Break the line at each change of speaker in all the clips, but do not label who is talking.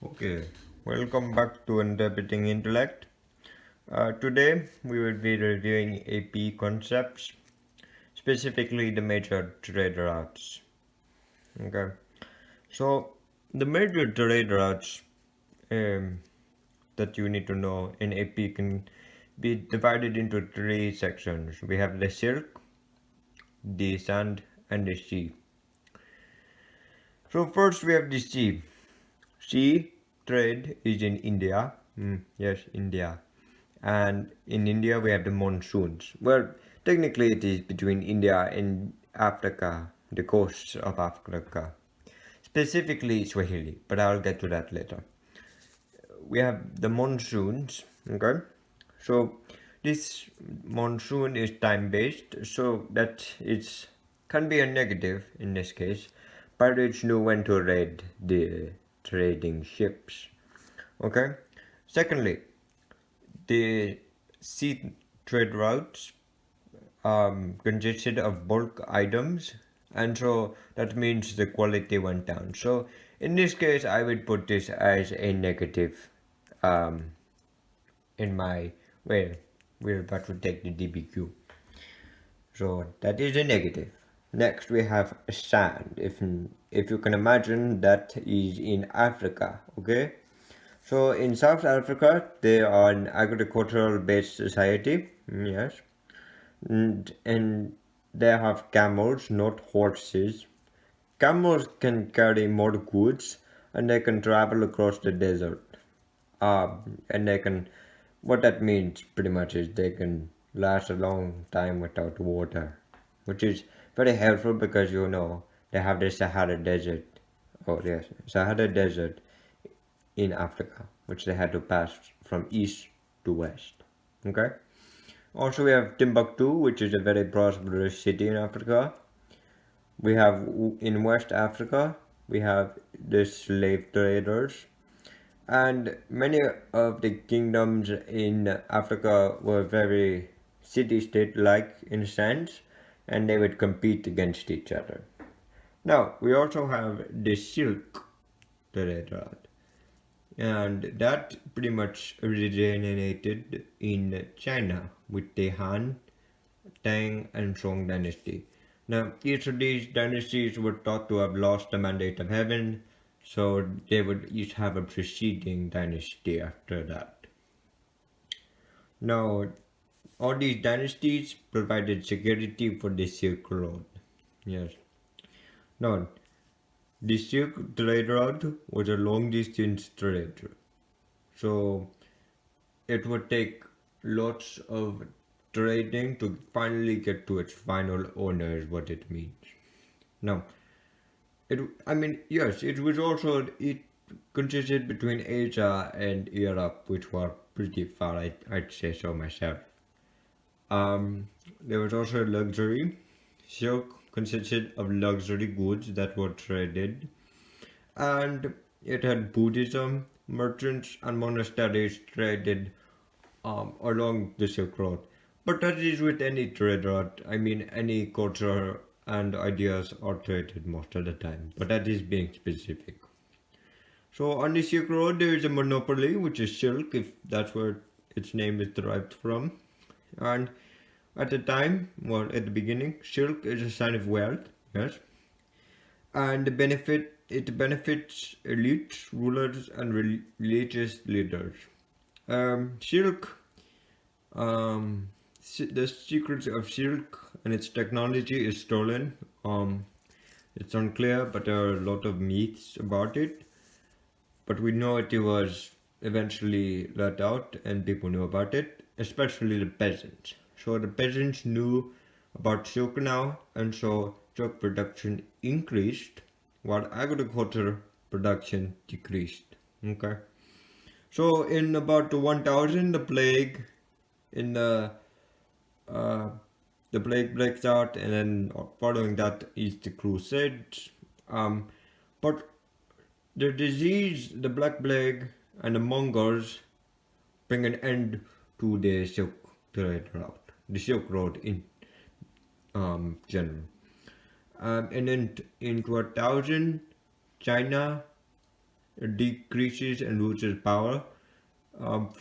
Okay, welcome back to Interpreting Intellect. Today we will be reviewing AP concepts, specifically the major trade routes. Okay, so the major trade routes um, that you need to know in AP can be divided into three sections. We have the silk, the sand, and the sea. So first we have the sea. Sea trade is in India. Yes, India. And in India we have the monsoons. Well, technically it is between India and Africa, the coasts of Africa, specifically Swahili, but I'll get to that later. We have the monsoons, okay? So this monsoon is time based, so that it's can be a negative in this case. Pirates know when to raid the trading ships. Okay. Secondly, the sea trade routes consisted of bulk items, and so that means the quality went down. So in this case, I would put this as a negative um, in my well, we're about to take the DBQ. So that is a negative. Next, we have sand. If you can imagine, that is in Africa. Okay. So in South Africa, they are an agricultural based society. Yes. And they have camels, not horses. Camels can carry more goods and they can travel across the desert. And they can, what that means pretty much is they can last a long time without water, which is very helpful because they have the Sahara Desert. Oh, yes, Sahara Desert in Africa, which they had to pass from east to west. Okay. Also, we have Timbuktu, which is a very prosperous city in Africa. We have in West Africa, we have the slave traders, and many of the kingdoms in Africa were very city-state like in a sense, and they would compete against each other. Now, we also have the silk trader, and that pretty much originated in China with the Han, Tang, and Song dynasty. Now, each of these dynasties were thought to have lost the mandate of heaven, so they would each have a preceding dynasty after that. Now, all these dynasties provided security for the Silk Road. Yes. Now, the Silk Trade Route was a long distance trade. So, it would take lots of trading to finally get to its final owner, is what it means. Now, yes, it was also, it consisted between Asia and Europe, which were pretty far, I'd say so myself. There was also luxury. Silk consisted of luxury goods that were traded, and it had Buddhism, merchants, and monasteries traded along the Silk Road. But that is with any trade route. Any culture and ideas are traded most of the time, but that is being specific. So on the Silk Road, there is a monopoly, which is silk, if that's where its name is derived from. And at the time, well, at the beginning, silk is a sign of wealth, yes, and it benefits elites, rulers, and religious leaders. Silk, um, the secrets of silk and its technology is stolen. It's unclear, but there are a lot of myths about it. But we know it was eventually let out, and people knew about it, especially the peasants. So the peasants knew about silk now, and so silk production increased while agriculture production decreased. Okay. So in about 1000, in uh, the plague breaks out, and then following that is the Crusades. But the disease, the Black Plague, and the Mongols bring an end to the Silk Trade route, the Silk Road in general. And then in 2000, China it decreases and loses power.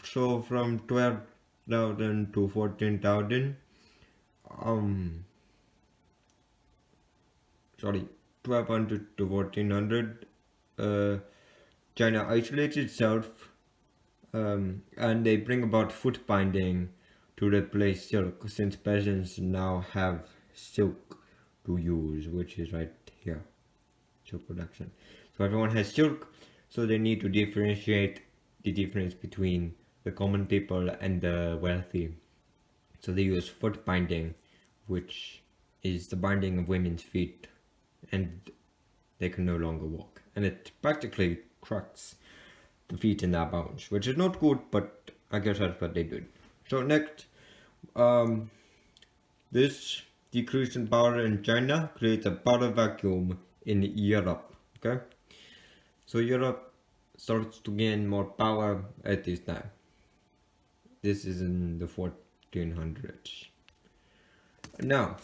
So from 12,000 to 14,000, um, sorry, 1200 to 1400, uh, China isolates itself, and they bring about foot binding to replace silk, since peasants now have silk to use, which is right here, silk production. So everyone has silk, so they need to differentiate the difference between the common people and the wealthy. So they use foot binding, which is the binding of women's feet, and they can no longer walk. And it practically cracks the feet in their bones, which is not good, but I guess that's what they did. So next, um, this decrease in power in China creates a power vacuum in Europe. Okay, so Europe starts to gain more power at this time. This is in the 1400s. Now,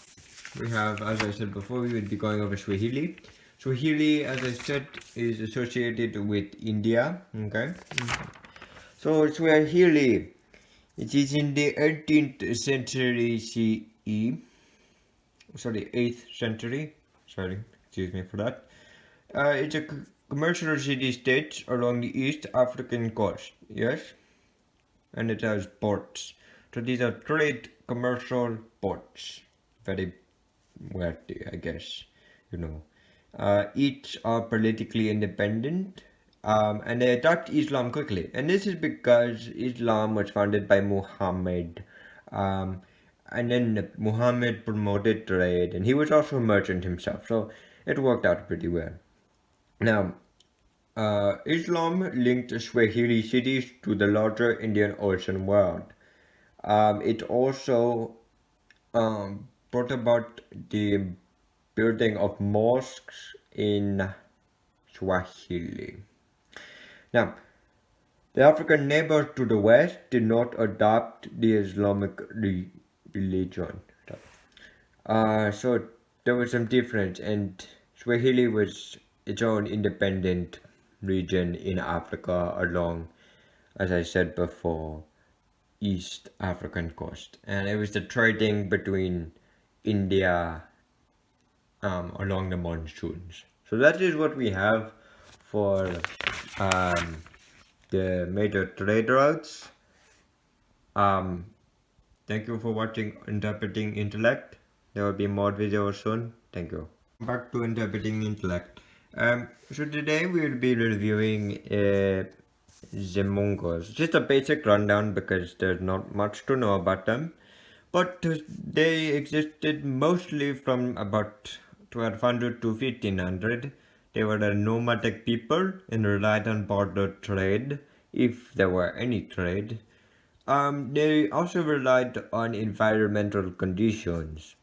we have, as I said before, we would be going over Swahili. Swahili, as I said, is associated with India. Okay. So Swahili, it is in the 18th century CE. Sorry, 8th century. Sorry, excuse me for that. It's a commercial city-state along the East African coast. Yes, and it has ports. So these are trade commercial ports. Very wealthy, I guess. You know. Each are politically independent, and they adopt Islam quickly. And this is because Islam was founded by Muhammad, um, and then Muhammad promoted trade, and he was also a merchant himself, so it worked out pretty well. Now, Islam linked Swahili cities to the larger Indian Ocean world. It also brought about the building of mosques in Swahili. Now, the African neighbors to the west did not adopt the Islamic religion. So there was some difference, and Swahili was its own independent region in Africa along, as I said before, East African coast. And it was the trading between India along the monsoons. So that is what we have for um, the major trade routes. Um, Thank you for watching Interpreting Intellect. There will be more videos soon. Thank you. Back to Interpreting Intellect. So today we will be reviewing the Mongols. Just a basic rundown because there's not much to know about them. But they existed mostly from about 1200 to 1500. They were a nomadic people and relied on border trade, if there were any trade. They also relied on environmental conditions.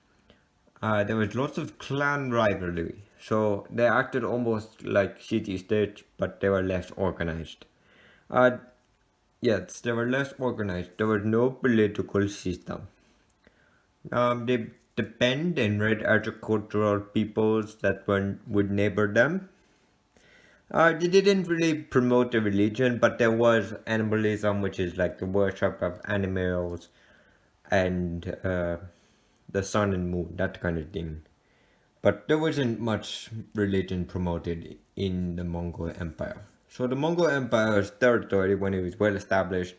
There was lots of clan rivalry, so they acted almost like city-states, but they were less organized. Uh, yes, they were less organized. There was no political system. They depend and red agricultural peoples that would neighbor them. They didn't really promote the religion, but there was animalism, which is like the worship of animals and the sun and moon, that kind of thing. But there wasn't much religion promoted in the Mongol Empire. So the Mongol Empire's territory, when it was well established,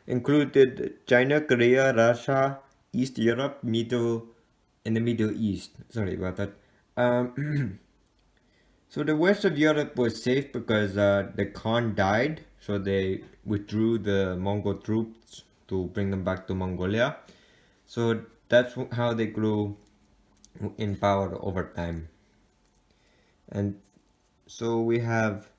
included China, Korea, Russia, East Europe, and the Middle East. Sorry about that. So the west of Europe was safe because the Khan died, so they withdrew the Mongol troops to bring them back to Mongolia. So that's how they grew in power over time. And so we have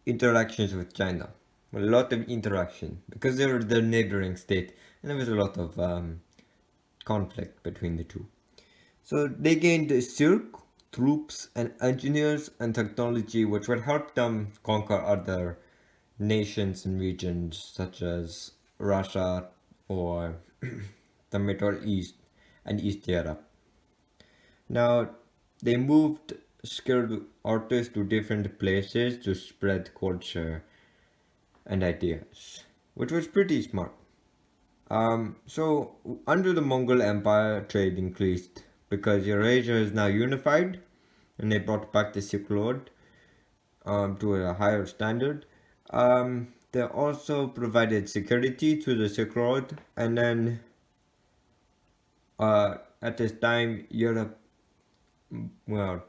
interactions with China. A lot of interaction because they were the neighboring state, and there was a lot of conflict between the two. So they gained silk, troops, and engineers and technology, which would help them conquer other nations and regions such as Russia or the Middle East and East Europe. Now, they moved skilled artists to different places to spread culture and ideas, which was pretty smart. So under the Mongol Empire, trade increased because Eurasia is now unified, and they brought back the Silk Road to a higher standard. They also provided security to the Silk Road, and then at this time, Europe, well,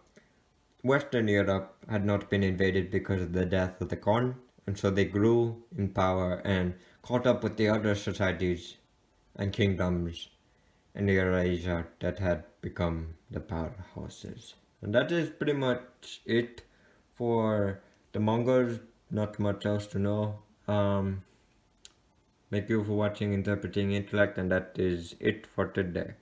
Western Europe had not been invaded because of the death of the Khan, and so they grew in power and caught up with the other societies and kingdoms in Eurasia that had become the powerhouses. And that is pretty much it for the Mongols. Not much else to know. Thank you for watching Interpreting Intellect, and that is it for today.